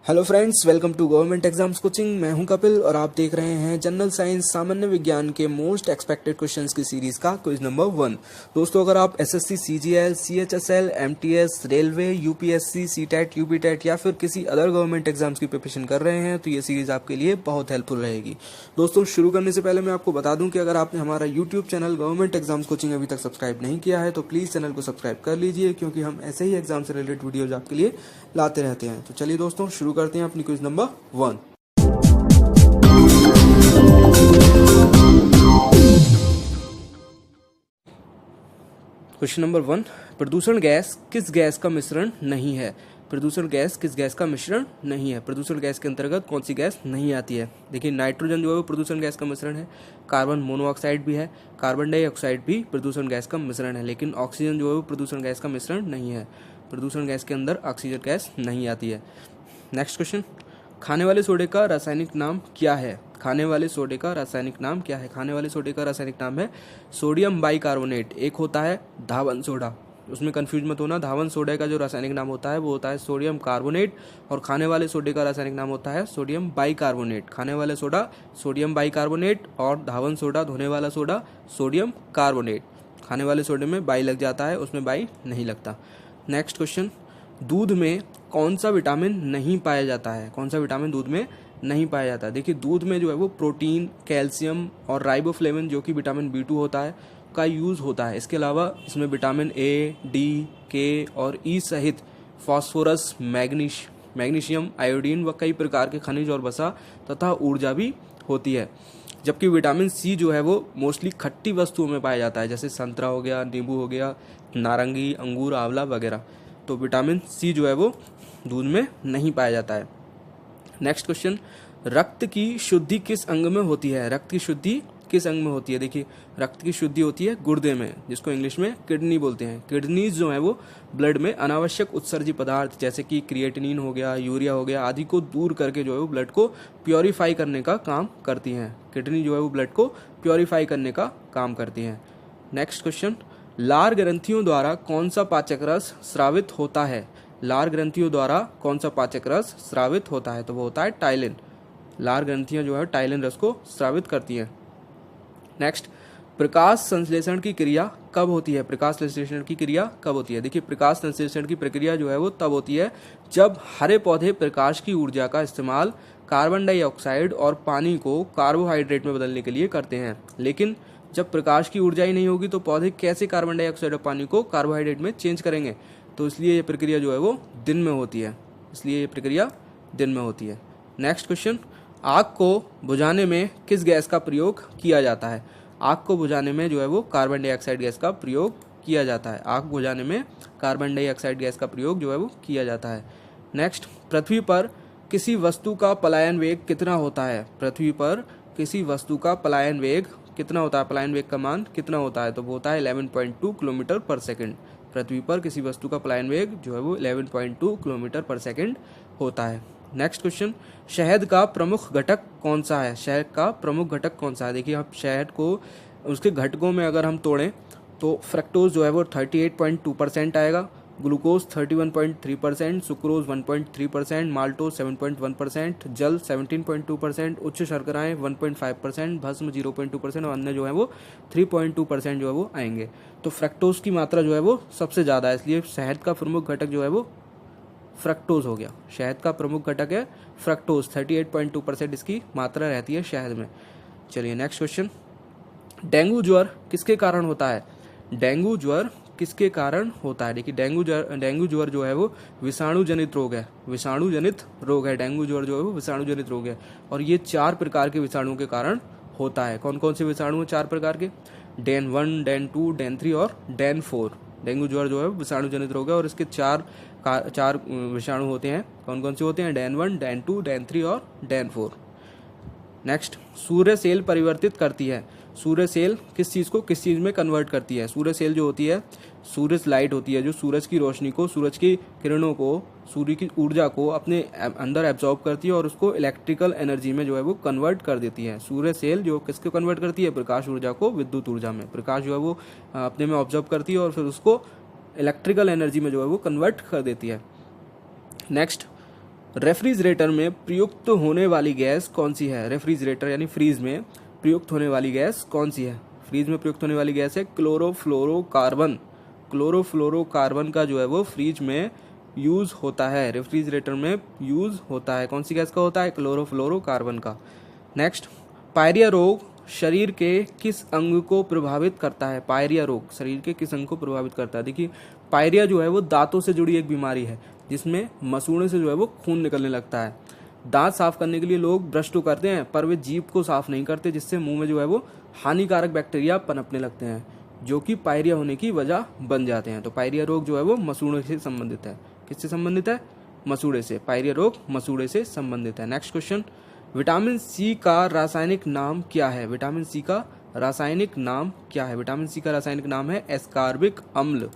Hello friends, welcome to government exams coaching. मैं हूं कपिल और आप देख रहे हैं जनरल साइंस सामान्य विज्ञान के मोस्ट एक्सपेक्टेड क्वेश्चंस की सीरीज का क्विज नंबर 1। दोस्तों, अगर आप SSC, CGL, CHSL, MTS, railway, UPSC, CTET, UPTET या फिर किसी अदर गवर्नमेंट एग्जाम्स की प्रिपरेशन कर रहे हैं तो ये सीरीज आपके लिए बहुत हेल्पफुल रहेगी। दोस्तों, शुरू करने से पहले मैं आपको बता दूं कि अगर आपने हमारा YouTube channel government exams coaching अभी तक सब्सक्राइब नहीं किया है तो प्लीज़ चैनल को सब्सक्राइब कर लीजिए, क्योंकि हम ऐसे ही एग्जाम से रिलेटेड वीडियोज आपके लिए लाते रहते हैं। तो चलिए दोस्तों, शुरू करते हैं अपनी क्विज नंबर 1। क्वेश्चन नंबर 1, प्रदूषण गैस किस गैस का मिश्रण नहीं है? प्रदूषण गैस किस गैस का मिश्रण नहीं है? प्रदूषण गैस के अंतर्गत कौन सी गैस नहीं आती है? देखिए, नाइट्रोजन जो है वो प्रदूषण गैस का मिश्रण है, कार्बन मोनोऑक्साइड भी है, कार्बन डाइऑक्साइड भी प्रदूषण गैस का मिश्रण है, लेकिन ऑक्सीजन जो है वो प्रदूषण गैस का मिश्रण नहीं है। प्रदूषण गैस के अंदर ऑक्सीजन गैस नहीं आती है। नेक्स्ट क्वेश्चन, खाने वाले सोडे का रासायनिक नाम क्या है? खाने वाले सोडे का रासायनिक नाम क्या है? खाने वाले सोडे का रासायनिक नाम है सोडियम बाइकार्बोनेट। एक होता है धावन सोडा, उसमें कंफ्यूज मत होना। धावन सोडे का जो रासायनिक नाम होता है वो होता है सोडियम कार्बोनेट, और खाने वाले सोडे का रासायनिक नाम होता है सोडियम बाइकार्बोनेट। खाने वाले सोडा सोडियम बाइकार्बोनेट और धावन सोडा, धोने वाला सोडा, सोडियम कार्बोनेट। खाने वाले सोडे में बाई लग जाता है, उसमें बाई नहीं लगता। नेक्स्ट क्वेश्चन, दूध में कौन सा विटामिन नहीं पाया जाता है? कौन सा विटामिन दूध में नहीं पाया जाता है? देखिए, दूध में जो है वो प्रोटीन, कैल्शियम और राइबोफ्लेविन जो कि विटामिन B2 होता है का यूज़ होता है। इसके अलावा इसमें विटामिन A, D, K और E सहित फास्फोरस, मैग्नीशियम, आयोडीन व कई प्रकार के खनिज और वसा तथा ऊर्जा भी होती है। जबकि विटामिन C जो है वो मोस्टली खट्टी वस्तुओं में पाया जाता है, जैसे संतरा हो गया, नींबू हो गया, नारंगी, अंगूर, आंवला वगैरह। तो विटामिन C जो है वो दूध में नहीं पाया जाता है। नेक्स्ट क्वेश्चन, रक्त की शुद्धि किस अंग में होती है? रक्त की शुद्धि किस अंग में होती है? देखिए, रक्त की शुद्धि होती है गुर्दे में, जिसको इंग्लिश में किडनी बोलते हैं। किडनीज जो है वो ब्लड में अनावश्यक उत्सर्जी पदार्थ जैसे कि क्रिएटिनिन हो गया, यूरिया हो गया आदि को दूर करके जो है वो ब्लड को प्योरीफाई करने का काम करती हैं। किडनी जो है वो ब्लड को प्योरीफाई करने का काम करती हैं। नेक्स्ट क्वेश्चन, लार ग्रंथियों द्वारा कौन सा पाचक रस स्रावित होता है? लार ग्रंथियों द्वारा कौन सा पाचक रस स्रावित होता है? तो वो होता है टाइलिन। लार ग्रंथियां जो है टाइलिन रस को स्रावित करती हैं। नेक्स्ट, प्रकाश संश्लेषण की क्रिया कब होती है? प्रकाश संश्लेषण की क्रिया कब होती है? देखिए, प्रकाश संश्लेषण की प्रक्रिया जो है वो तब होती है जब हरे पौधे प्रकाश की ऊर्जा का इस्तेमाल कार्बन डाइऑक्साइड और पानी को कार्बोहाइड्रेट में बदलने के लिए करते हैं। लेकिन जब प्रकाश की ऊर्जा ही नहीं होगी तो पौधे कैसे कार्बन डाइऑक्साइड और पानी को कार्बोहाइड्रेट में चेंज करेंगे? तो इसलिए ये प्रक्रिया जो है वो दिन में होती है। इसलिए ये प्रक्रिया दिन में होती है। नेक्स्ट क्वेश्चन, आग को बुझाने में किस गैस का प्रयोग किया जाता है? आग को बुझाने में जो है वो कार्बन डाइऑक्साइड गैस का प्रयोग किया जाता है। आग बुझाने में कार्बन डाइऑक्साइड गैस का प्रयोग जो है वो किया जाता है। नेक्स्ट, पृथ्वी पर किसी वस्तु का पलायन वेग कितना होता है? पृथ्वी पर किसी वस्तु का पलायन वेग कितना होता है? पलायन वेग का मान कितना होता है? तो वो होता है 11.2 किलोमीटर पर सेकंड। पृथ्वी पर किसी वस्तु का पलायन वेग जो है वो 11.2 किलोमीटर पर सेकंड होता है। नेक्स्ट क्वेश्चन, शहद का प्रमुख घटक कौन सा है? शहद का प्रमुख घटक कौन सा है? देखिए, आप शहद को उसके घटकों में अगर हम तोड़ें तो फ्रक्टोज जो है वो 38.2% आएगा, ग्लूकोज 31.3%, सुक्रोज 1.3%, माल्टोज 7.1%, जल 17.2%, उच्च शर्कराएं 1.5%, भस्म 0.2% और अन्य जो है वो 3.2% जो है वो आएंगे। तो फ्रक्टोज की मात्रा जो है वो सबसे ज़्यादा है, इसलिए शहद का प्रमुख घटक जो है वो फ्रक्टोज हो गया। शहद का प्रमुख घटक है फ्रक्टोज, 38.2% इसकी मात्रा रहती है शहद में। चलिए नेक्स्ट क्वेश्चन, डेंगू ज्वर किसके कारण होता है? डेंगू ज्वर किसके कारण होता है? देखिए, डेंगू ज्वर जो है वो विषाणु जनित रोग है। विषाणु जनित रोग है डेंगू ज्वर जो है वो विषाणु जनित रोग है, और ये 4 प्रकार के विषाणुओं के कारण होता है। कौन कौन से विषाणु हैं 4 प्रकार के? डेन 1, डेन 2, डेन 3 और डेन 4। डेंगू ज्वर जो है विषाणु जनित रोग है और इसके 4 विषाणु होते हैं। कौन कौन से होते हैं? डेन 1, डेन 2, डेन 3 और डेन 4। नेक्स्ट, सूर्य सेल परिवर्तित करती है। सूर्य सेल किस चीज़ को किस चीज़ में कन्वर्ट करती है? सूर्य सेल जो होती है, सूर्य लाइट होती है जो सूरज की रोशनी को, सूरज की किरणों को, सूर्य की ऊर्जा को अपने अंदर एब्जॉर्ब करती है और उसको इलेक्ट्रिकल एनर्जी में जो है वो कन्वर्ट कर देती है। सूर्य सेल जो किसको कन्वर्ट करती है? प्रकाश ऊर्जा को विद्युत ऊर्जा में। प्रकाश जो है वो अपने में ऑब्जर्व करती है और फिर उसको इलेक्ट्रिकल एनर्जी में जो है वो कन्वर्ट कर देती है। नेक्स्ट, रेफ्रिजरेटर में प्रयुक्त होने वाली गैस कौन सी है? रेफ्रिजरेटर यानी फ्रीज में प्रयुक्त होने वाली गैस कौन सी है? फ्रीज में प्रयुक्त होने वाली गैस है क्लोरोफ्लोरोकार्बन। क्लोरोफ्लोरोकार्बन का जो है वो फ्रीज में यूज होता है, रेफ्रिजरेटर में यूज होता है। कौन सी गैस का होता है? क्लोरोफ्लोरोकार्बन का। नेक्स्ट, पायरिया रोग शरीर के किस अंग को प्रभावित करता है? पायरिया रोग शरीर के किस अंग को प्रभावित करता है? देखिए, पायरिया जो है वो दांतों से जुड़ी एक बीमारी है जिसमें मसूड़े से जो है वो खून निकलने लगता है। दांत साफ करने के लिए लोग ब्रश तो करते हैं पर वे जीभ को साफ नहीं करते, जिससे मुंह में जो है वो हानिकारक बैक्टीरिया पनपने लगते हैं जो कि पायरिया होने की वजह बन जाते हैं। तो पायरिया रोग जो है वो मसूड़े से संबंधित है। किससे संबंधित है? मसूड़े से। पायरिया रोग मसूड़े से संबंधित है। नेक्स्ट क्वेश्चन, विटामिन सी का रासायनिक नाम क्या है? विटामिन सी का रासायनिक नाम क्या है? विटामिन सी का रासायनिक नाम है एस्कॉर्बिक अम्ल।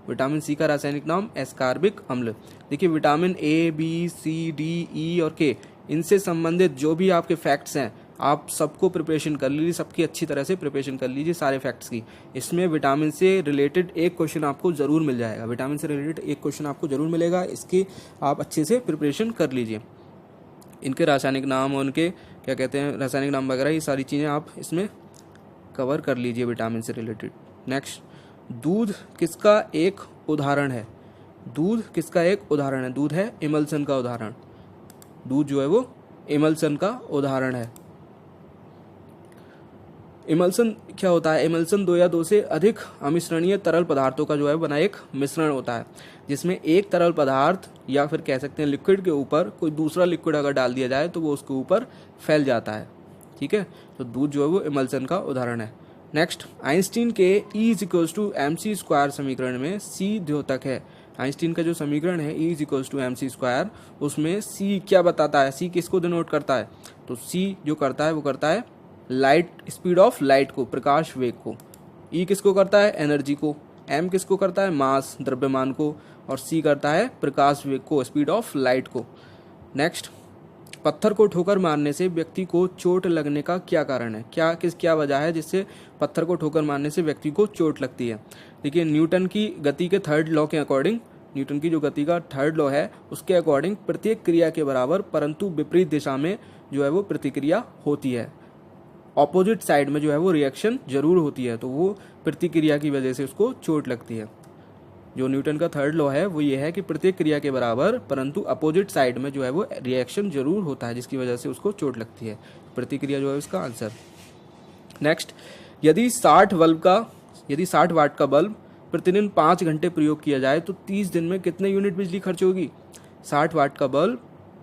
विटामिन सी का रासायनिक नाम एस्कॉर्बिक अम्ल। देखिए, vitamin A, B, C, D, E और के, इनसे संबंधित जो भी आपके फैक्ट्स हैं आप सबको प्रिपरेशन कर लीजिए, सबकी अच्छी तरह से प्रिपरेशन कर लीजिए सारे फैक्ट्स की। इसमें विटामिन से रिलेटेड एक क्वेश्चन आपको जरूर मिल जाएगा, विटामिन से रिलेटेड एक क्वेश्चन आपको जरूर मिलेगा, इसकी आप अच्छे से प्रिपरेशन कर लीजिए। इनके रासायनिक नाम और उनके क्या कहते हैं रासायनिक नाम वगैरह, ये सारी चीज़ें आप इसमें कवर कर लीजिए विटामिन से रिलेटेड। नेक्स्ट, दूध किसका एक उदाहरण है? दूध किसका एक उदाहरण है? दूध है इमल्सन का उदाहरण। दूध जो है वो इमल्सन का उदाहरण है। इमल्सन क्या होता है? इमल्सन दो या दो से अधिक अमिश्रणीय तरल पदार्थों का जो है बना एक मिश्रण होता है, जिसमें एक तरल पदार्थ या फिर कह सकते हैं लिक्विड के ऊपर कोई दूसरा लिक्विड अगर डाल दिया जाए तो वो उसके ऊपर फैल जाता है। ठीक है, तो दूध जो है वो इमल्सन का उदाहरण है। नेक्स्ट, आइंस्टीन के E=mc² समीकरण में C द्योतक है। आइंस्टीन का जो समीकरण है E=mc², उसमें C क्या बताता है? C किसको डिनोट करता है? तो C जो करता है वो करता है लाइट, स्पीड ऑफ लाइट को, प्रकाश वेग को। E किसको करता है? एनर्जी को। M किसको करता है? मास, द्रव्यमान को। और C करता है प्रकाश वेग को, स्पीड ऑफ लाइट को। नेक्स्ट, पत्थर को ठोकर मारने से व्यक्ति को चोट लगने का क्या कारण है? क्या वजह है जिससे पत्थर को ठोकर मारने से व्यक्ति को चोट लगती है? देखिए, न्यूटन की गति के थर्ड लॉ के अकॉर्डिंग, न्यूटन की जो गति का थर्ड लॉ है उसके अकॉर्डिंग प्रत्येक क्रिया के बराबर परंतु विपरीत दिशा में जो है वो प्रतिक्रिया होती है। ऑपोजिट साइड में जो है वो रिएक्शन जरूर होती है, तो वो प्रतिक्रिया की वजह से उसको चोट लगती है। जो न्यूटन का थर्ड लॉ है वो ये है कि प्रत्येक क्रिया के बराबर परंतु अपोजिट साइड में जो है वो रिएक्शन जरूर होता है, जिसकी वजह से उसको चोट लगती है। प्रतिक्रिया जो है उसका आंसर। नेक्स्ट, यदि 60 वाट का बल्ब प्रतिदिन 5 घंटे प्रयोग किया जाए तो 30 दिन में कितने यूनिट बिजली खर्च होगी? 60 वाट का बल्ब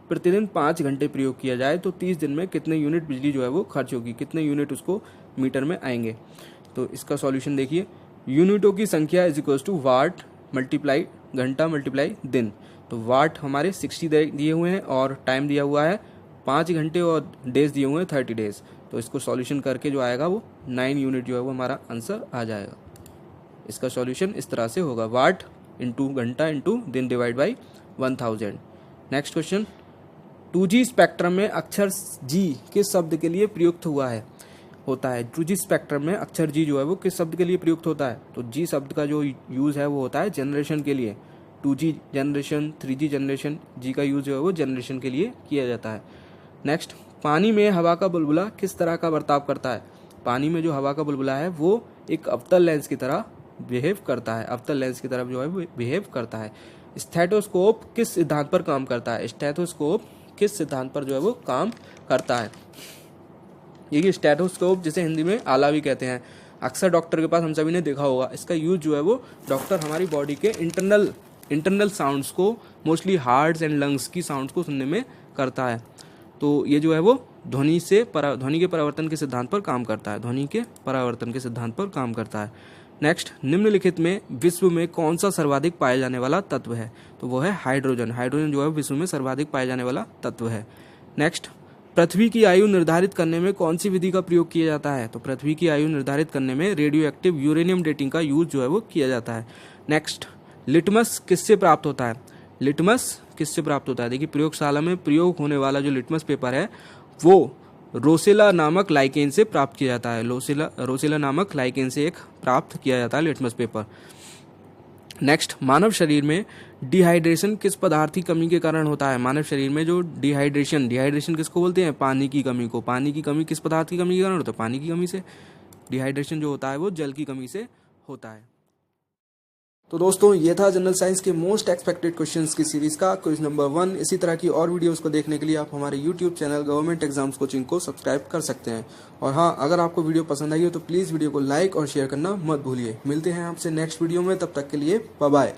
प्रतिदिन 5 घंटे प्रयोग किया जाए तो 30 दिन में कितने यूनिट बिजली जो है वो खर्च होगी? कितने यूनिट उसको मीटर में आएंगे? तो इसका सॉल्यूशन देखिए, यूनिटों की संख्या = वाट मल्टीप्लाई घंटा मल्टीप्लाई दिन। तो वाट हमारे 60 दिए हुए हैं और टाइम दिया हुआ है 5 घंटे और डेज दिए हुए हैं 30 डेज। तो इसको सॉल्यूशन करके जो आएगा वो 9 यूनिट जो है वो हमारा आंसर आ जाएगा। इसका सॉल्यूशन इस तरह से होगा, वाट इंटू घंटा इंटू दिन divide by 1000। Next question, 2G spectrum में अक्षर G किस शब्द के लिए प्रयुक्त होता है? 2G स्पेक्ट्रम में अक्षर G जो है वो किस शब्द के लिए प्रयुक्त होता है? तो G शब्द का जो यूज़ है वो होता है जनरेशन के लिए। 2G generation, 3G generation, G का यूज़ जो है वो जनरेशन के लिए किया जाता है। नेक्स्ट, पानी में हवा का बुलबुला किस तरह का बर्ताव करता है? पानी में जो हवा का बुलबुला है वो एक अवतल लेंस की तरह बिहेव करता है, अवतल लेंस की तरफ जो है वो बिहेव करता है। स्टेथोस्कोप किस सिद्धांत पर काम करता है? स्टेथोस्कोप किस सिद्धांत पर जो है वो काम करता है? ये स्टेथोस्कोप जिसे हिंदी में आला भी कहते हैं, अक्सर डॉक्टर के पास हम सभी ने देखा होगा। इसका यूज जो है वो डॉक्टर हमारी बॉडी के इंटरनल साउंड्स को, मोस्टली हार्ट्स एंड लंग्स की साउंड्स को सुनने में करता है। तो ये जो है वो ध्वनि के परावर्तन के सिद्धांत पर काम करता है, ध्वनि के परावर्तन के सिद्धांत पर काम करता है। नेक्स्ट, निम्नलिखित में विश्व में कौन सा सर्वाधिक पाया जाने वाला तत्व है? तो वो है हाइड्रोजन। हाइड्रोजन जो है विश्व में सर्वाधिक पाया जाने वाला तत्व है। नेक्स्ट, पृथ्वी की आयु निर्धारित करने में कौन सी विधि का प्रयोग किया जाता है? तो पृथ्वी की आयु निर्धारित करने में रेडियो एक्टिव यूरेनियम डेटिंग का यूज जो है वो किया जाता है। नेक्स्ट, लिटमस किससे प्राप्त होता है? लिटमस किससे प्राप्त होता है? देखिए, प्रयोगशाला में प्रयोग होने वाला जो लिटमस पेपर है वो रोसेला नामक लाइकेन से प्राप्त किया जाता है। रोसेला नामक लाइकेन से एक प्राप्त किया जाता है लिटमस पेपर। नेक्स्ट, मानव शरीर में डिहाइड्रेशन किस पदार्थ की कमी के कारण होता है? मानव शरीर में जो डिहाइड्रेशन किसको बोलते हैं? पानी की कमी को। पानी की कमी किस पदार्थ की कमी के कारण होता है? पानी की कमी से। डिहाइड्रेशन जो होता है वो जल की कमी से होता है। तो दोस्तों, ये था जनरल साइंस के मोस्ट एक्सपेक्टेड क्वेश्चंस की सीरीज का क्विज नंबर 1। इसी तरह की और वीडियोस को देखने के लिए आप हमारे YouTube channel government exams coaching को सब्सक्राइब कर सकते हैं। और हाँ, अगर आपको वीडियो पसंद आई हो तो प्लीज़ वीडियो को लाइक और शेयर करना मत भूलिए। मिलते हैं आपसे नेक्स्ट वीडियो में, तब तक के लिए बाय बाय।